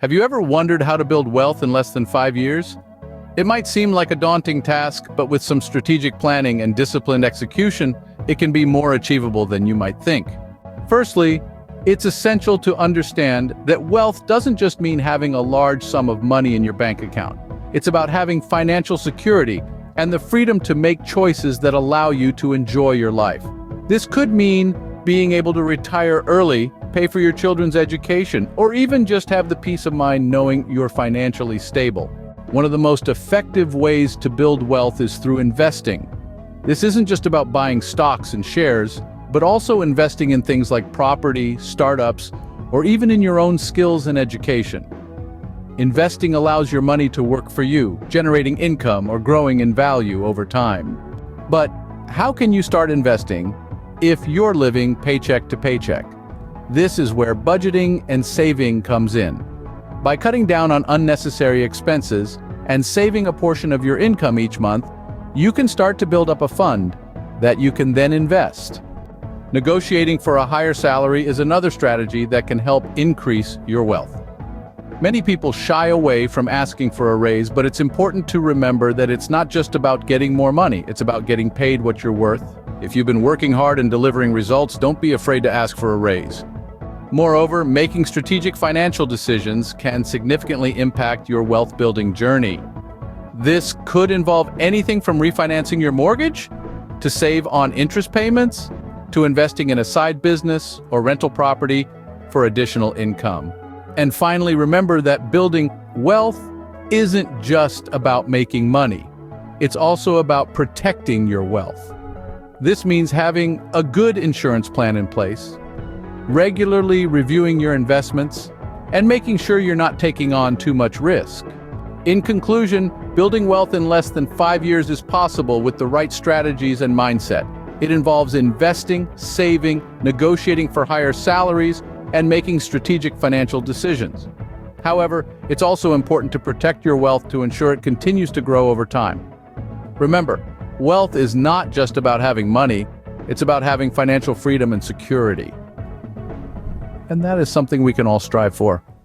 Have you ever wondered how to build wealth in less than 5 years? It might seem like a daunting task, but with some strategic planning and disciplined execution, it can be more achievable than you might think. Firstly, it's essential to understand that wealth doesn't just mean having a large sum of money in your bank account. It's about having financial security and the freedom to make choices that allow you to enjoy your life. This could mean being able to retire early, pay for your children's education, or even just have the peace of mind knowing you're financially stable. One of the most effective ways to build wealth is through investing. This isn't just about buying stocks and shares, but also investing in things like property, startups, or even in your own skills and education. Investing allows your money to work for you, generating income or growing in value over time. But how can you start investing if you're living paycheck to paycheck? This is where budgeting and saving comes in. By cutting down on unnecessary expenses and saving a portion of your income each month, you can start to build up a fund that you can then invest. Negotiating for a higher salary is another strategy that can help increase your wealth. Many people shy away from asking for a raise, but it's important to remember that it's not just about getting more money, it's about getting paid what you're worth. If you've been working hard and delivering results, don't be afraid to ask for a raise. Moreover, making strategic financial decisions can significantly impact your wealth-building journey. This could involve anything from refinancing your mortgage, to save on interest payments, to investing in a side business or rental property for additional income. And finally, remember that building wealth isn't just about making money. It's also about protecting your wealth. This means having a good insurance plan in place, regularly reviewing your investments, and making sure you're not taking on too much risk. In conclusion, building wealth in less than 5 years is possible with the right strategies and mindset. It involves investing, saving, negotiating for higher salaries, and making strategic financial decisions. However, it's also important to protect your wealth to ensure it continues to grow over time. Remember, wealth is not just about having money, it's about having financial freedom and security. And that is something we can all strive for.